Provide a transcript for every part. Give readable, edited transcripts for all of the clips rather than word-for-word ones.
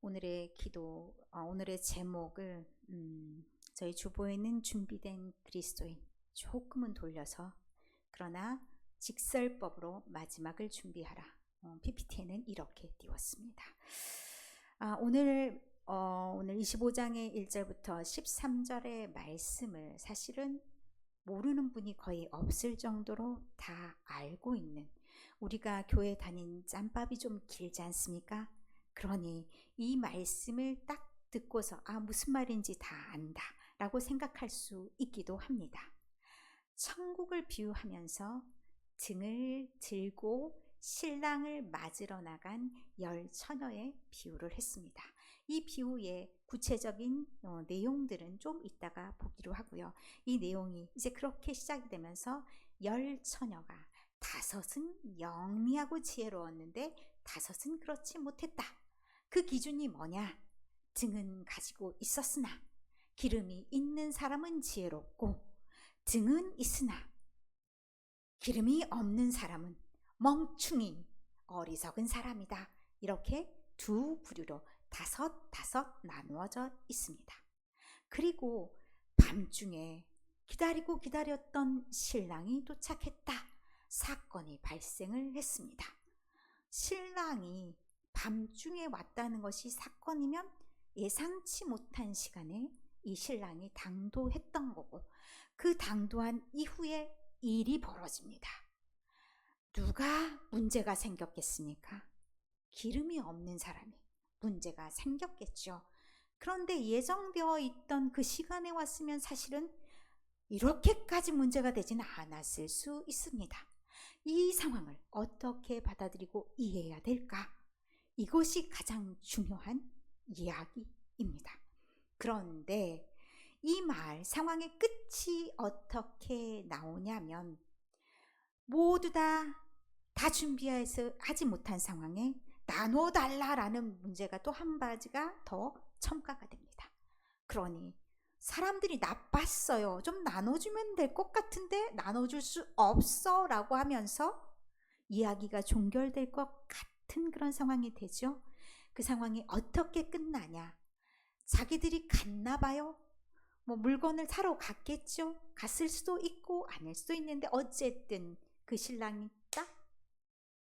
오늘의 기도, 오늘의 제목을 저희 주보에는 준비된 그리스도인 조금은 돌려서 그러나 직설법으로 마지막을 준비하라. PPT에는 이렇게 띄웠습니다. 오늘 25장의 1절부터 13절의 말씀을 사실은 모르는 분이 거의 없을 정도로 다 알고 있는, 우리가 교회 다닌 짬밥이 좀 길지 않습니까? 그러니 이 말씀을 딱 듣고서 무슨 말인지 다 안다 라고 생각할 수 있기도 합니다. 천국을 비유하면서 등을 들고 신랑을 맞으러 나간 10처녀의 비유를 했습니다. 이 비유의 구체적인 내용들은 좀 이따가 보기로 하고요. 이 내용이 이제 그렇게 시작이 되면서 10처녀가 5은 영리하고 지혜로웠는데 5은 그렇지 못했다. 그 기준이 뭐냐? 등은 가지고 있었으나 기름이 있는 사람은 지혜롭고, 등은 있으나 기름이 없는 사람은 멍충이 어리석은 사람이다. 이렇게 두 부류로 다섯 나누어져 있습니다. 그리고 밤중에 기다리고 기다렸던 신랑이 도착했다. 사건이 발생을 했습니다. 신랑이 밤중에 왔다는 것이 사건이면 예상치 못한 시간에 이 신랑이 당도했던 거고, 그 당도한 이후에 일이 벌어집니다. 누가 문제가 생겼겠습니까? 기름이 없는 사람이 문제가 생겼겠죠. 그런데 예정되어 있던 그 시간에 왔으면 사실은 이렇게까지 문제가 되지는 않았을 수 있습니다. 이 상황을 어떻게 받아들이고 이해해야 될까? 이것이 가장 중요한 이야기입니다. 그런데 이 말 상황의 끝이 어떻게 나오냐면, 모두 다 준비해서 하지 못한 상황에 나눠달라라는 문제가 또 한 가지가 더 첨가가 됩니다. 그러니 사람들이 나빴어요. 좀 나눠주면 될 것 같은데 나눠줄 수 없어 라고 하면서 이야기가 종결될 것 같은 그런 상황이 되죠. 그 상황이 어떻게 끝나냐? 자기들이 갔나 봐요. 물건을 사러 갔겠죠. 갔을 수도 있고 아닐 수도 있는데 어쨌든 그 신랑이 딱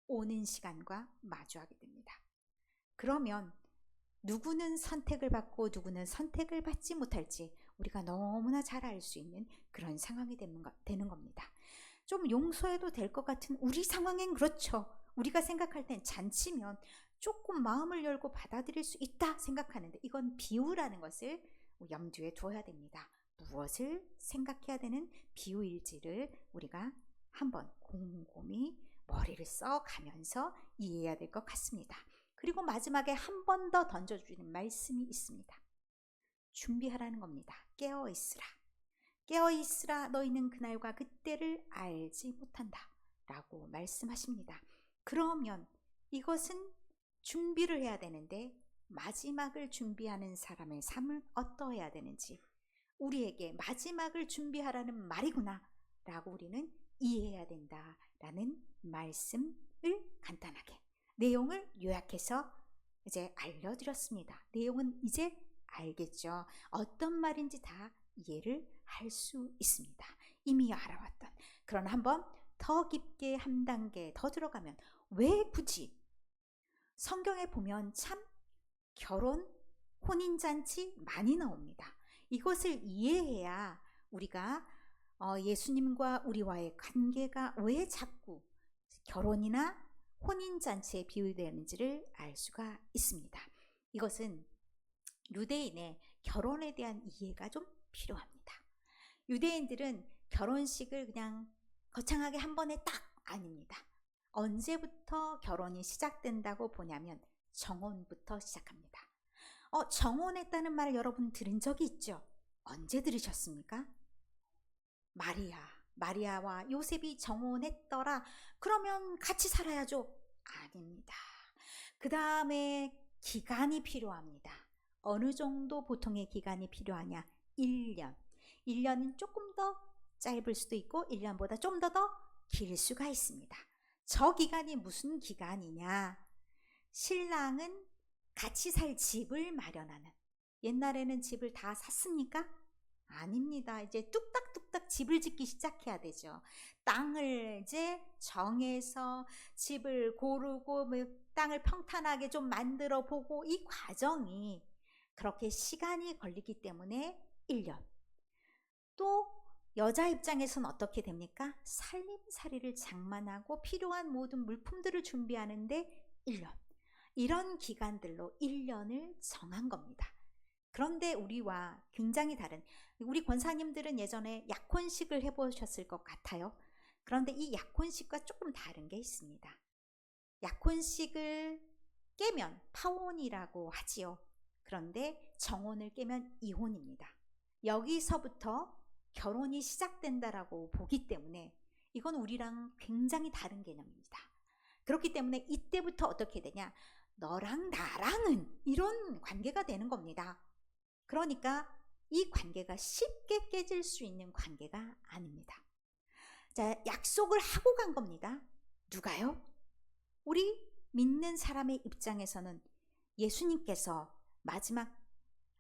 오는 시간과 마주하게 됩니다. 그러면 누구는 선택을 받고 누구는 선택을 받지 못할지 우리가 너무나 잘 알 수 있는 그런 상황이 되는 겁니다. 좀 용서해도 될 것 같은 우리 상황엔 그렇죠. 우리가 생각할 땐 잔치면 조금 마음을 열고 받아들일 수 있다 생각하는데, 이건 비유라는 것을 염두에 두어야 됩니다. 무엇을 생각해야 되는 비유일지를 우리가 한번 곰곰이 머리를 써가면서 이해해야 될 것 같습니다. 그리고 마지막에 한 번 더 던져주는 말씀이 있습니다. 준비하라는 겁니다. 깨어있으라. 깨어있으라. 너희는 그날과 그때를 알지 못한다 라고 말씀하십니다. 그러면 이것은 준비를 해야 되는데, 마지막을 준비하는 사람의 삶은 어떠해야 되는지, 우리에게 마지막을 준비하라는 말이구나 라고 우리는 이해해야 된다라는 말씀을 간단하게 내용을 요약해서 이제 알려드렸습니다. 내용은 이제 알겠죠. 어떤 말인지 다 이해를 할 수 있습니다. 이미 알아왔던. 그러나 한번 더 깊게 한 단계 더 들어가면, 왜 굳이 성경에 보면 참 결혼, 혼인잔치 많이 나옵니다. 이것을 이해해야 우리가 예수님과 우리와의 관계가 왜 자꾸 결혼이나 혼인잔치에 비유되는지를 알 수가 있습니다. 이것은 유대인의 결혼에 대한 이해가 좀 필요합니다. 유대인들은 결혼식을 그냥 거창하게 한 번에 딱 아닙니다. 언제부터 결혼이 시작된다고 보냐면 정혼부터 시작합니다. 정혼했다는 말을 여러분 들은 적이 있죠? 언제 들으셨습니까? 마리아와 요셉이 정혼했더라. 그러면 같이 살아야죠? 아닙니다. 그 다음에 기간이 필요합니다. 어느 정도 보통의 기간이 필요하냐? 1년. 1년은 조금 더 짧을 수도 있고 1년보다 좀 더 길 수가 있습니다. 저 기간이 무슨 기간이냐? 신랑은 같이 살 집을 마련하는. 옛날에는 집을 다 샀습니까? 아닙니다. 이제 뚝딱뚝딱 집을 짓기 시작해야 되죠. 땅을 이제 정해서 집을 고르고 땅을 평탄하게 좀 만들어 보고, 이 과정이 그렇게 시간이 걸리기 때문에 1년. 또 여자 입장에서는 어떻게 됩니까? 살림살이를 장만하고 필요한 모든 물품들을 준비하는데 1년. 이런 기간들로 1년을 정한 겁니다. 그런데 우리와 굉장히 다른, 우리 권사님들은 예전에 약혼식을 해보셨을 것 같아요. 그런데 이 약혼식과 조금 다른 게 있습니다. 약혼식을 깨면 파혼이라고 하지요. 그런데 정혼을 깨면 이혼입니다. 여기서부터 결혼이 시작된다라고 보기 때문에 이건 우리랑 굉장히 다른 개념입니다. 그렇기 때문에 이때부터 어떻게 되냐? 너랑 나랑은 이런 관계가 되는 겁니다. 그러니까 이 관계가 쉽게 깨질 수 있는 관계가 아닙니다. 자, 약속을 하고 간 겁니다. 누가요? 우리 믿는 사람의 입장에서는 예수님께서 마지막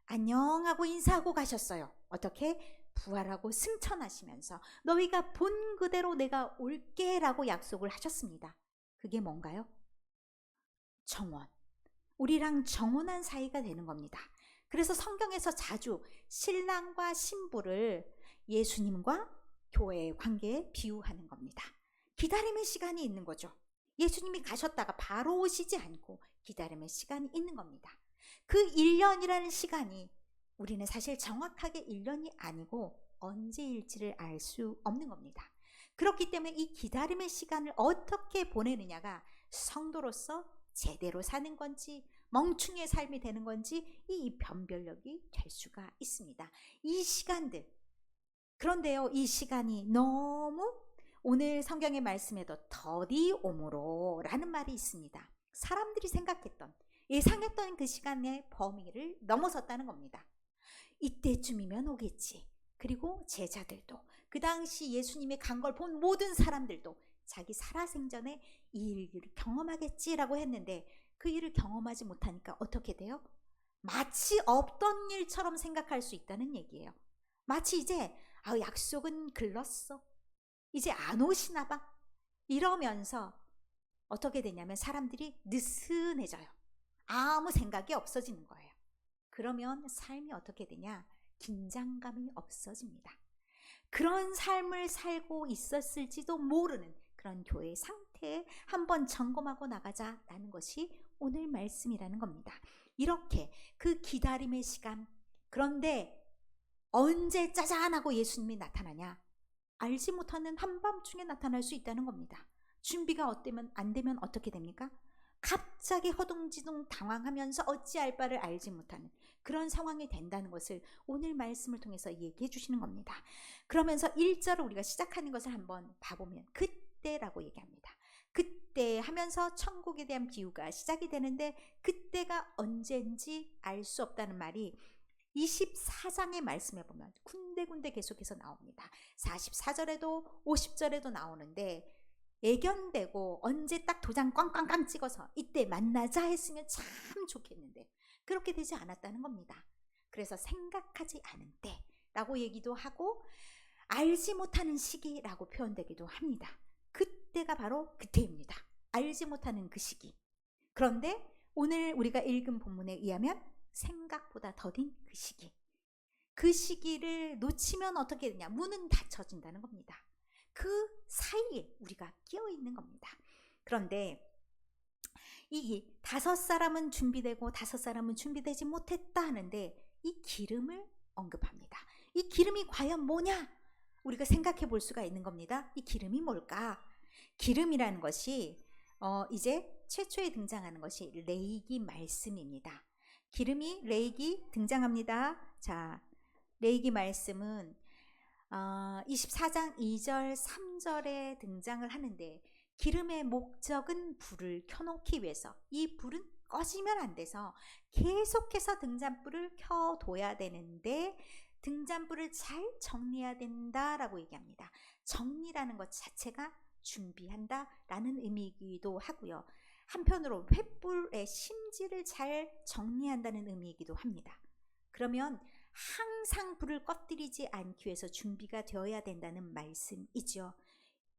안녕하고 인사하고 가셨어요. 어떻게? 부활하고 승천하시면서 너희가 본 그대로 내가 올게 라고 약속을 하셨습니다. 그게 뭔가요? 정원. 우리랑 정혼한 사이가 되는 겁니다. 그래서 성경에서 자주 신랑과 신부를 예수님과 교회의 관계에 비유하는 겁니다. 기다림의 시간이 있는 거죠. 예수님이 가셨다가 바로 오시지 않고 기다림의 시간이 있는 겁니다. 그 1년이라는 시간이 우리는 사실 정확하게 1년이 아니고 언제일지를 알 수 없는 겁니다. 그렇기 때문에 이 기다림의 시간을 어떻게 보내느냐가 성도로서 제대로 사는 건지 멍충이의 삶이 되는 건지 이 변별력이 될 수가 있습니다. 이 시간들. 그런데요, 이 시간이 너무 오늘 성경의 말씀에도 더디옴으로 라는 말이 있습니다. 사람들이 생각했던, 예상했던 그 시간의 범위를 넘어섰다는 겁니다. 이때쯤이면 오겠지. 그리고 제자들도, 그 당시 예수님이 간 걸 본 모든 사람들도 자기 살아생전에 이 일을 경험하겠지라고 했는데 그 일을 경험하지 못하니까 어떻게 돼요? 마치 없던 일처럼 생각할 수 있다는 얘기예요. 마치 이제 약속은 글렀어. 이제 안 오시나 봐. 이러면서 어떻게 되냐면 사람들이 느슨해져요. 아무 생각이 없어지는 거예요. 그러면 삶이 어떻게 되냐? 긴장감이 없어집니다. 그런 삶을 살고 있었을지도 모르는 그런 교회의 상태에 한번 점검하고 나가자라는 것이 오늘 말씀이라는 겁니다. 이렇게 그 기다림의 시간, 그런데 언제 짜잔하고 예수님이 나타나냐? 알지 못하는 한밤중에 나타날 수 있다는 겁니다. 준비가 안 되면 어떻게 됩니까? 갑자기 허둥지둥 당황하면서 어찌할 바를 알지 못하는 그런 상황이 된다는 것을 오늘 말씀을 통해서 얘기해 주시는 겁니다. 그러면서 1절을 우리가 시작하는 것을 한번 봐보면 그때라고 얘기합니다. 그때 하면서 천국에 대한 비유가 시작이 되는데 그때가 언제인지 알 수 없다는 말이 24장의 말씀에 보면 군데군데 계속해서 나옵니다. 44절에도 50절에도 나오는데 예견되고 언제 딱 도장 꽝꽝꽝 찍어서 이때 만나자 했으면 참 좋겠는데 그렇게 되지 않았다는 겁니다. 그래서 생각하지 않은 때라고 얘기도 하고 알지 못하는 시기라고 표현되기도 합니다. 그때가 바로 그때입니다. 알지 못하는 그 시기. 그런데 오늘 우리가 읽은 본문에 의하면 생각보다 더딘 그 시기. 그 시기를 놓치면 어떻게 되냐? 문은 닫혀진다는 겁니다. 그 사이에 우리가 끼어 있는 겁니다. 그런데 이 5사람은 준비되고 5사람은 준비되지 못했다 하는데 이 기름을 언급합니다. 이 기름이 과연 뭐냐? 우리가 생각해 볼 수가 있는 겁니다. 이 기름이 뭘까? 기름이라는 것이 이제 최초에 등장하는 것이 레위기 말씀입니다. 기름이 레위기 등장합니다. 자, 레위기 말씀은 24장 2절 3절에 등장을 하는데 기름의 목적은 불을 켜놓기 위해서 이 불은 꺼지면 안 돼서 계속해서 등잔불을 켜둬야 되는데 등잔불을 잘 정리해야 된다라고 얘기합니다. 정리라는 것 자체가 준비한다라는 의미이기도 하고요. 한편으로 횃불의 심지를 잘 정리한다는 의미이기도 합니다. 그러면 항상 불을 꺼뜨리지 않기 위해서 준비가 되어야 된다는 말씀이죠.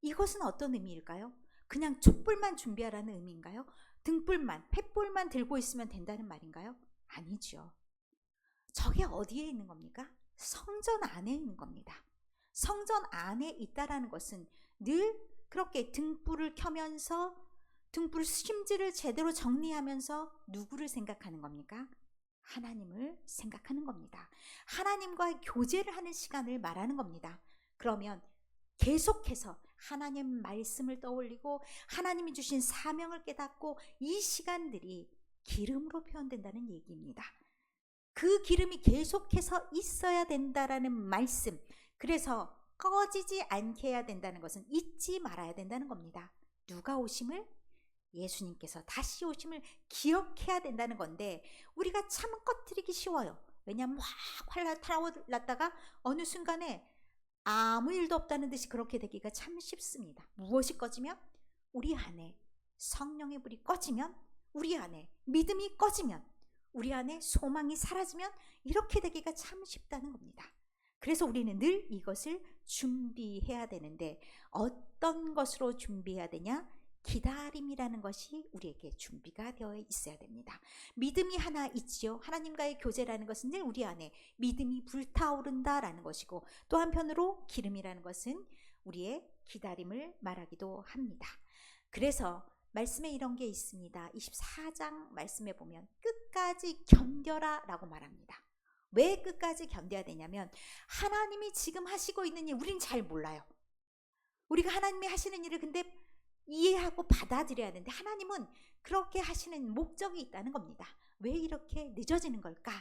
이것은 어떤 의미일까요? 그냥 촛불만 준비하라는 의미인가요? 등불만, 횃불만 들고 있으면 된다는 말인가요? 아니죠. 저게 어디에 있는 겁니까? 성전 안에 있는 겁니다. 성전 안에 있다라는 것은 늘 그렇게 등불을 켜면서 등불 심지를 제대로 정리하면서 누구를 생각하는 겁니까? 하나님을 생각하는 겁니다. 하나님과의 교제를 하는 시간을 말하는 겁니다. 그러면 계속해서 하나님 말씀을 떠올리고 하나님이 주신 사명을 깨닫고 이 시간들이 기름으로 표현된다는 얘기입니다. 그 기름이 계속해서 있어야 된다라는 말씀. 그래서 꺼지지 않게 해야 된다는 것은 잊지 말아야 된다는 겁니다. 누가 오심을? 예수님께서 다시 오심을 기억해야 된다는 건데 우리가 참 꺼뜨리기 쉬워요. 왜냐하면 확 타올랐다가 어느 순간에 아무 일도 없다는 듯이 그렇게 되기가 참 쉽습니다. 무엇이 꺼지면? 우리 안에 성령의 불이 꺼지면, 우리 안에 믿음이 꺼지면, 우리 안에 소망이 사라지면 이렇게 되기가 참 쉽다는 겁니다. 그래서 우리는 늘 이것을 준비해야 되는데 어떤 것으로 준비해야 되냐? 기다림이라는 것이 우리에게 준비가 되어 있어야 됩니다. 믿음이 하나 있지요. 하나님과의 교제라는 것은 늘 우리 안에 믿음이 불타오른다라는 것이고 또 한편으로 기름이라는 것은 우리의 기다림을 말하기도 합니다. 그래서 말씀에 이런 게 있습니다. 24장 말씀에 보면 끝까지 견뎌라 라고 말합니다. 왜 끝까지 견뎌야 되냐면 하나님이 지금 하시고 있는 일 우린 잘 몰라요. 우리가 하나님이 하시는 일을 근데 이해하고 받아들여야 되는데 하나님은 그렇게 하시는 목적이 있다는 겁니다. 왜 이렇게 늦어지는 걸까?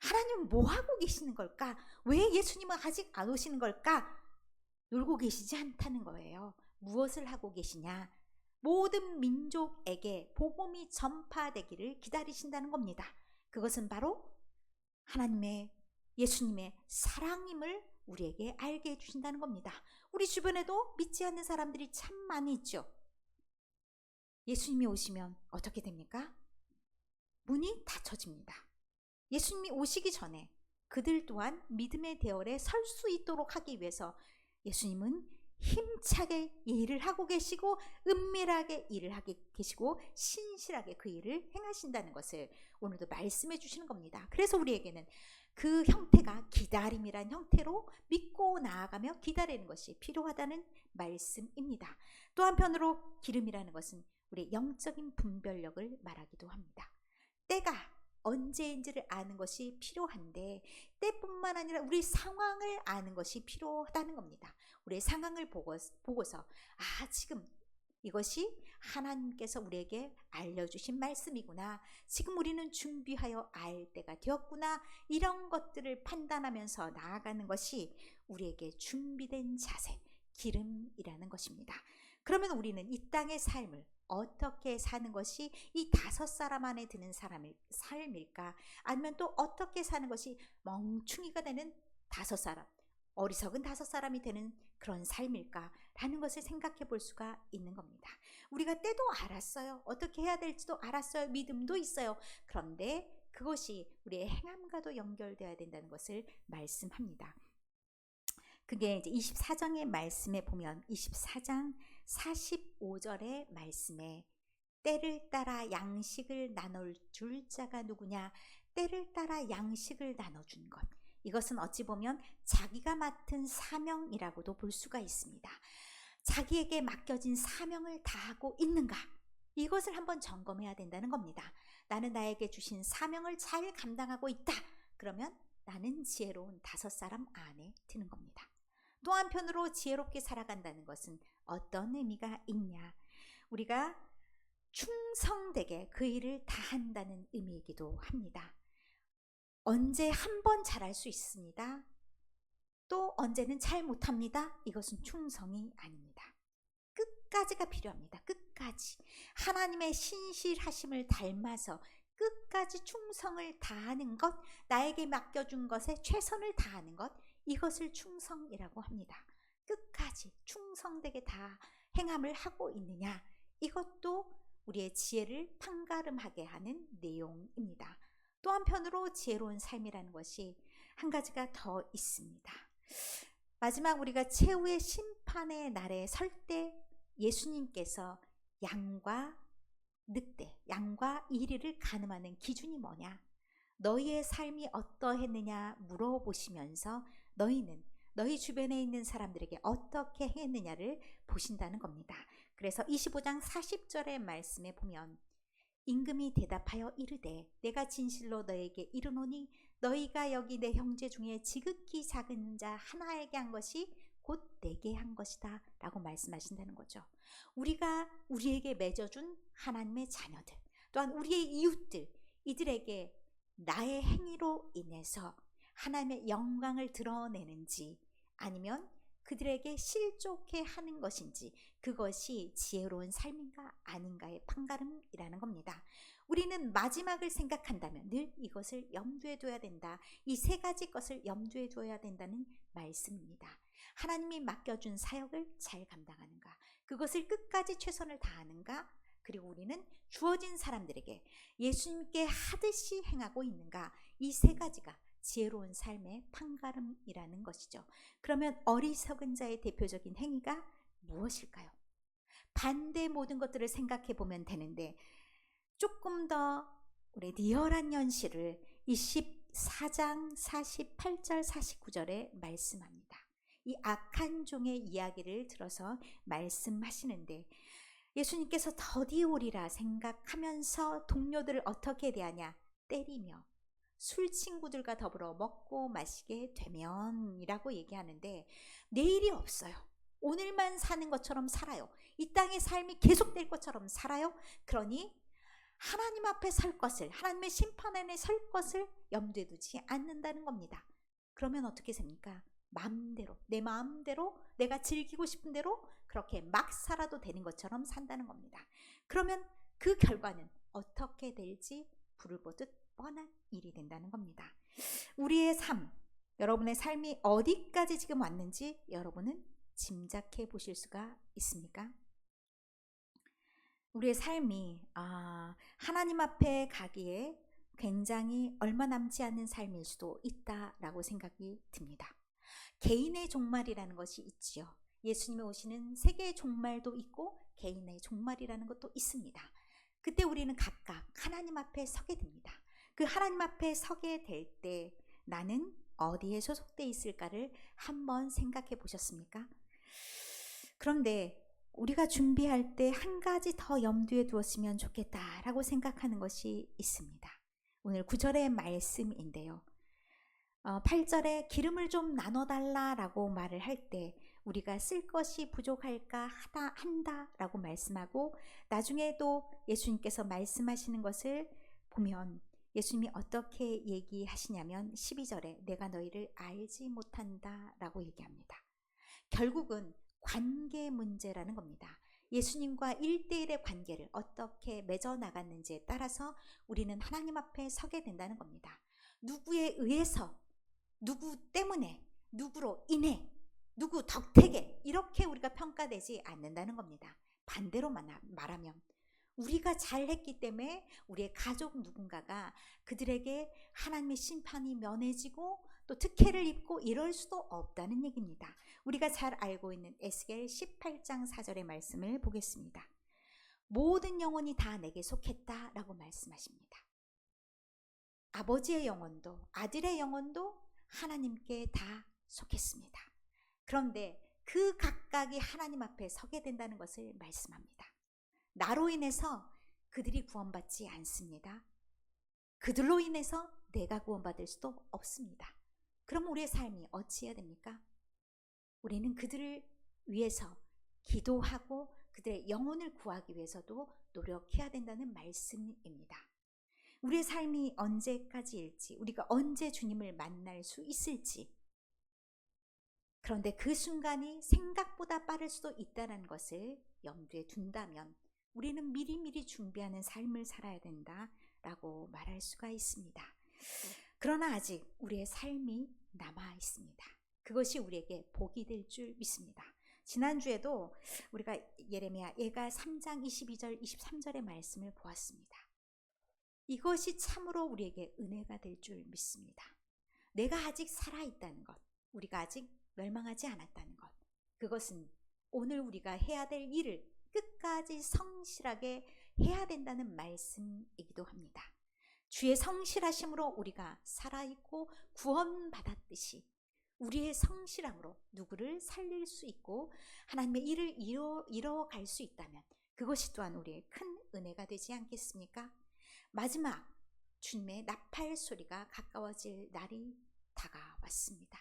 하나님은 뭐 하고 계시는 걸까? 왜 예수님은 아직 안 오시는 걸까? 놀고 계시지 않다는 거예요. 무엇을 하고 계시냐? 모든 민족에게 복음이 전파되기를 기다리신다는 겁니다. 그것은 바로 하나님의 예수님의 사랑임을 우리에게 알게 해주신다는 겁니다. 우리 주변에도 믿지 않는 사람들이 참 많이 있죠. 예수님이 오시면 어떻게 됩니까? 문이 닫혀집니다. 예수님이 오시기 전에 그들 또한 믿음의 대열에 설 수 있도록 하기 위해서 예수님은 힘차게 일을 하고 계시고 은밀하게 일을 하고 계시고 신실하게 그 일을 행하신다는 것을 오늘도 말씀해 주시는 겁니다. 그래서 우리에게는 그 형태가 기다림이란 형태로 믿고 나아가며 기다리는 것이 필요하다는 말씀입니다. 또 한편으로 기름이라는 것은 우리의 영적인 분별력을 말하기도 합니다. 때가 언제인지를 아는 것이 필요한데 때뿐만 아니라 우리 상황을 아는 것이 필요하다는 겁니다. 우리의 상황을 보고서 지금 이것이 하나님께서 우리에게 알려주신 말씀이구나. 지금 우리는 준비하여 알 때가 되었구나. 이런 것들을 판단하면서 나아가는 것이 우리에게 준비된 자세, 기름이라는 것입니다. 그러면 우리는 이 땅의 삶을 어떻게 사는 것이 이 5사람 안에 드는 사람의 삶일까? 아니면 또 어떻게 사는 것이 멍충이가 되는 5사람, 어리석은 5사람이 되는 그런 삶일까? 라는 것을 생각해 볼 수가 있는 겁니다. 우리가 때도 알았어요. 어떻게 해야 될지도 알았어요. 믿음도 있어요. 그런데 그것이 우리의 행함과도 연결되어야 된다는 것을 말씀합니다. 그게 이제 24장의 말씀에 보면 24장 45절의 말씀에 때를 따라 양식을 나눠줄 자가 누구냐? 때를 따라 양식을 나눠준 것. 이것은 어찌 보면 자기가 맡은 사명이라고도 볼 수가 있습니다. 자기에게 맡겨진 사명을 다하고 있는가? 이것을 한번 점검해야 된다는 겁니다. 나는 나에게 주신 사명을 잘 감당하고 있다. 그러면 나는 지혜로운 5사람 안에 드는 겁니다. 또 한편으로 지혜롭게 살아간다는 것은 어떤 의미가 있냐? 우리가 충성되게 그 일을 다한다는 의미이기도 합니다. 언제 한 번 잘할 수 있습니다. 또 언제는 잘 못합니다. 이것은 충성이 아닙니다. 끝까지가 필요합니다. 끝까지 하나님의 신실하심을 닮아서 끝까지 충성을 다하는 것, 나에게 맡겨준 것에 최선을 다하는 것, 이것을 충성이라고 합니다. 끝까지 충성되게 다 행함을 하고 있느냐, 이것도 우리의 지혜를 판가름하게 하는 내용입니다. 또 한편으로 지혜로운 삶이라는 것이 한 가지가 더 있습니다. 마지막 우리가 최후의 심판의 날에 설 때 예수님께서 양과 늑대, 양과 이리를 가늠하는 기준이 뭐냐? 너희의 삶이 어떠했느냐 물어보시면서 너희는 너희 주변에 있는 사람들에게 어떻게 했느냐를 보신다는 겁니다. 그래서 25장 40절의 말씀에 보면 임금이 대답하여 이르되 내가 진실로 너에게 이르노니 너희가 여기 내 형제 중에 지극히 작은 자 하나에게 한 것이 곧 내게 한 것이다 라고 말씀하신다는 거죠. 우리가 우리에게 맺어준 하나님의 자녀들, 또한 우리의 이웃들, 이들에게 나의 행위로 인해서 하나님의 영광을 드러내는지 아니면 그들에게 실족해 하는 것인지, 그것이 지혜로운 삶인가 아닌가의 판가름이라는 겁니다. 우리는 마지막을 생각한다면 늘 이것을 염두에 둬야 된다. 이 세 가지 것을 염두에 둬야 된다는 말씀입니다. 하나님이 맡겨준 사역을 잘 감당하는가, 그것을 끝까지 최선을 다하는가, 그리고 우리는 주어진 사람들에게 예수님께 하듯이 행하고 있는가, 이 세 가지가 지혜로운 삶의 판가름이라는 것이죠. 그러면 어리석은 자의 대표적인 행위가 무엇일까요? 반대 모든 것들을 생각해 보면 되는데 조금 더 우리 리얼한 현실을 24장 48절 49절에 말씀합니다. 이 악한 종의 이야기를 들어서 말씀하시는데 예수님께서 더디 오리라 생각하면서 동료들을 어떻게 대하냐? 때리며 술 친구들과 더불어 먹고 마시게 되면이라고 얘기하는데 내일이 없어요. 오늘만 사는 것처럼 살아요. 이 땅의 삶이 계속될 것처럼 살아요. 그러니 하나님 앞에 설 것을, 하나님의 심판 안에 설 것을 염두에 두지 않는다는 겁니다. 그러면 어떻게 됩니까? 마음대로, 내 마음대로 내가 즐기고 싶은 대로 그렇게 막 살아도 되는 것처럼 산다는 겁니다. 그러면 그 결과는 어떻게 될지 불을 보듯 뻔한 일이 된다는 겁니다. 우리의 삶, 여러분의 삶이 어디까지 지금 왔는지 여러분은 짐작해 보실 수가 있습니까? 우리의 삶이 하나님 앞에 가기에 굉장히 얼마 남지 않은 삶일 수도 있다라고 생각이 듭니다. 개인의 종말이라는 것이 있지요. 예수님이 오시는 세계의 종말도 있고 개인의 종말이라는 것도 있습니다. 그때 우리는 각각 하나님 앞에 서게 됩니다. 그 하나님 앞에 서게 될 때 나는 어디에 소속돼 있을까를 한번 생각해 보셨습니까? 그런데 우리가 준비할 때 한 가지 더 염두에 두었으면 좋겠다라고 생각하는 것이 있습니다. 오늘 9절의 말씀인데요. 8절에 기름을 좀 나눠달라라고 말을 할 때 우리가 쓸 것이 부족할까 한다라고 말씀하고, 나중에도 예수님께서 말씀하시는 것을 보면 예수님이 어떻게 얘기하시냐면 12절에 내가 너희를 알지 못한다라고 얘기합니다. 결국은 관계 문제라는 겁니다. 예수님과 1대1의 관계를 어떻게 맺어 나갔는지에 따라서 우리는 하나님 앞에 서게 된다는 겁니다. 누구에 의해서, 누구 때문에, 누구로 인해, 누구 덕택에 이렇게 우리가 평가되지 않는다는 겁니다. 반대로 말하면 우리가 잘했기 때문에 우리의 가족 누군가가 그들에게 하나님의 심판이 면해지고 또 특혜를 입고 이럴 수도 없다는 얘기입니다. 우리가 잘 알고 있는 에스겔 18장 4절의 말씀을 보겠습니다. 모든 영혼이 다 내게 속했다라고 말씀하십니다. 아버지의 영혼도 아들의 영혼도 하나님께 다 속했습니다. 그런데 그 각각이 하나님 앞에 서게 된다는 것을 말씀합니다. 나로 인해서 그들이 구원받지 않습니다. 그들로 인해서 내가 구원받을 수도 없습니다. 그럼 우리의 삶이 어찌해야 됩니까? 우리는 그들을 위해서 기도하고 그들의 영혼을 구하기 위해서도 노력해야 된다는 말씀입니다. 우리의 삶이 언제까지일지, 우리가 언제 주님을 만날 수 있을지, 그런데 그 순간이 생각보다 빠를 수도 있다는 것을 염두에 둔다면 우리는 미리미리 준비하는 삶을 살아야 된다라고 말할 수가 있습니다. 그러나 아직 우리의 삶이 남아 있습니다. 그것이 우리에게 복이 될 줄 믿습니다. 지난주에도 우리가 예레미야 예가 3장 22절 23절의 말씀을 보았습니다. 이것이 참으로 우리에게 은혜가 될 줄 믿습니다. 내가 아직 살아있다는 것, 우리가 아직 멸망하지 않았다는 것, 그것은 오늘 우리가 해야 될 일을 끝까지 성실하게 해야 된다는 말씀이기도 합니다. 주의 성실하심으로 우리가 살아있고 구원받았듯이 우리의 성실함으로 누구를 살릴 수 있고 하나님의 일을 이뤄갈 수 있다면 그것이 또한 우리의 큰 은혜가 되지 않겠습니까? 마지막 주님의 나팔 소리가 가까워질 날이 다가왔습니다.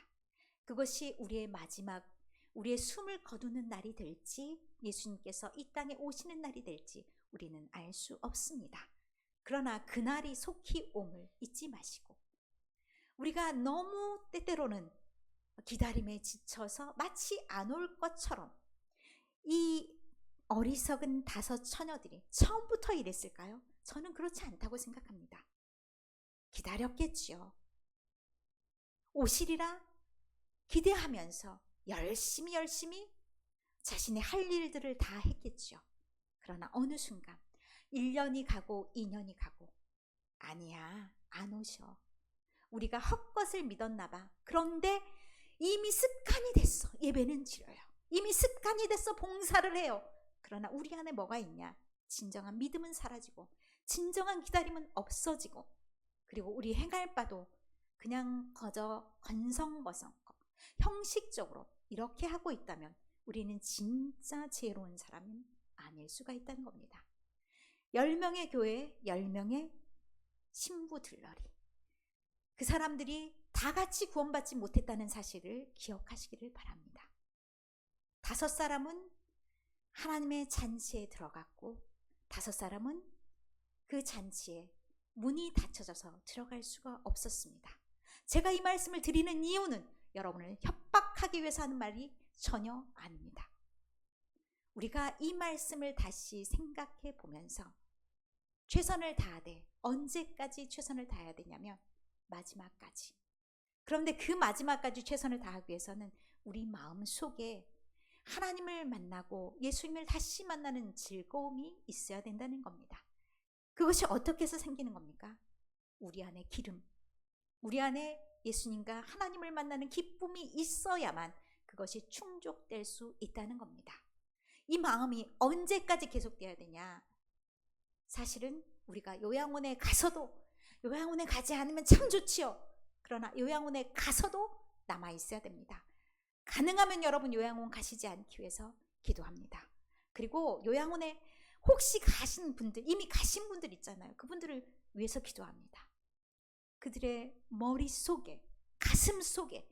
그것이 우리의 마지막, 우리의 숨을 거두는 날이 될지, 예수님께서 이 땅에 오시는 날이 될지 우리는 알 수 없습니다. 그러나 그날이 속히 옴을 잊지 마시고, 우리가 너무 때때로는 기다림에 지쳐서 마치 안 올 것처럼, 이 어리석은 5 처녀들이 처음부터 이랬을까요? 저는 그렇지 않다고 생각합니다. 기다렸겠지요. 오시리라 기대하면서 열심히 자신의 할 일들을 다 했겠지요. 그러나 어느 순간 1년이 가고 2년이 가고, 아니야, 안 오셔. 우리가 헛것을 믿었나 봐. 그런데 이미 습관이 됐어. 예배는 드려요. 이미 습관이 됐어. 봉사를 해요. 그러나 우리 안에 뭐가 있냐? 진정한 믿음은 사라지고, 진정한 기다림은 없어지고, 그리고 우리 행할 바도 그냥 거저 건성거성 형식적으로 이렇게 하고 있다면 우리는 진짜 지혜로운 사람은 아닐 수가 있다는 겁니다. 10명의 교회, 10명의 신부 들러리, 그 사람들이 다 같이 구원받지 못했다는 사실을 기억하시기를 바랍니다. 5 사람은 하나님의 잔치에 들어갔고 5 사람은 그 잔치에 문이 닫혀져서 들어갈 수가 없었습니다. 제가 이 말씀을 드리는 이유는 여러분을 협박하기 위해서 하는 말이 전혀 아닙니다. 우리가 이 말씀을 다시 생각해 보면서 최선을 다하되, 언제까지 최선을 다해야 되냐면 마지막까지. 그런데 그 마지막까지 최선을 다하기 위해서는 우리 마음 속에 하나님을 만나고 예수님을 다시 만나는 즐거움이 있어야 된다는 겁니다. 그것이 어떻게 해서 생기는 겁니까? 우리 안에 기름, 우리 안에 예수님과 하나님을 만나는 기쁨이 있어야만 그것이 충족될 수 있다는 겁니다. 이 마음이 언제까지 계속돼야 되냐? 사실은 우리가 요양원에 가서도, 요양원에 가지 않으면 참 좋지요. 그러나 요양원에 가서도 남아 있어야 됩니다. 가능하면 여러분 요양원 가시지 않기 위해서 기도합니다. 그리고 요양원에 혹시 가신 분들, 이미 가신 분들 있잖아요. 그분들을 위해서 기도합니다. 그들의 머릿속에, 가슴 속에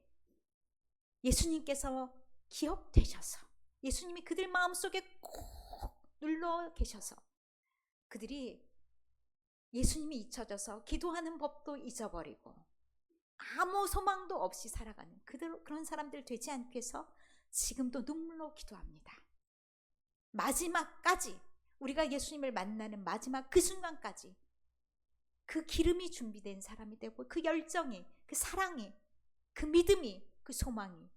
예수님께서 기억되셔서, 예수님이 그들 마음속에 꼭 눌러 계셔서 그들이 예수님이 잊혀져서 기도하는 법도 잊어버리고 아무 소망도 없이 살아가는 그런 사람들 되지 않기 위해서 지금도 눈물로 기도합니다. 마지막까지, 우리가 예수님을 만나는 마지막 그 순간까지 그 기름이 준비된 사람이 되고, 그 열정이, 그 사랑이, 그 믿음이, 그 소망이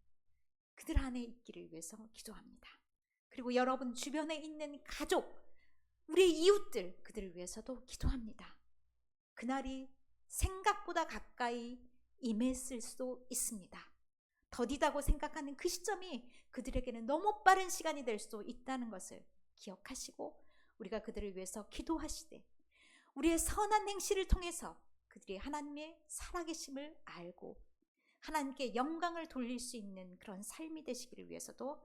그들 안에 있기를 위해서 기도합니다. 그리고 여러분 주변에 있는 가족, 우리의 이웃들, 그들을 위해서도 기도합니다. 그날이 생각보다 가까이 임했을 수도 있습니다. 더디다고 생각하는 그 시점이 그들에게는 너무 빠른 시간이 될 수도 있다는 것을 기억하시고, 우리가 그들을 위해서 기도하시되 우리의 선한 행실을 통해서 그들이 하나님의 살아계심을 알고 하나님께 영광을 돌릴 수 있는 그런 삶이 되시기를 위해서도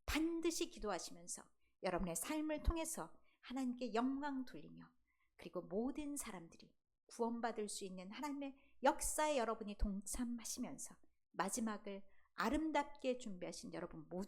반드시 기도하시면서 여러분의 삶을 통해서 하나님께 영광 돌리며, 그리고 모든 사람들이 구원받을 수 있는 하나님의 역사에 여러분이 동참하시면서 마지막을 아름답게 준비하신 여러분 모두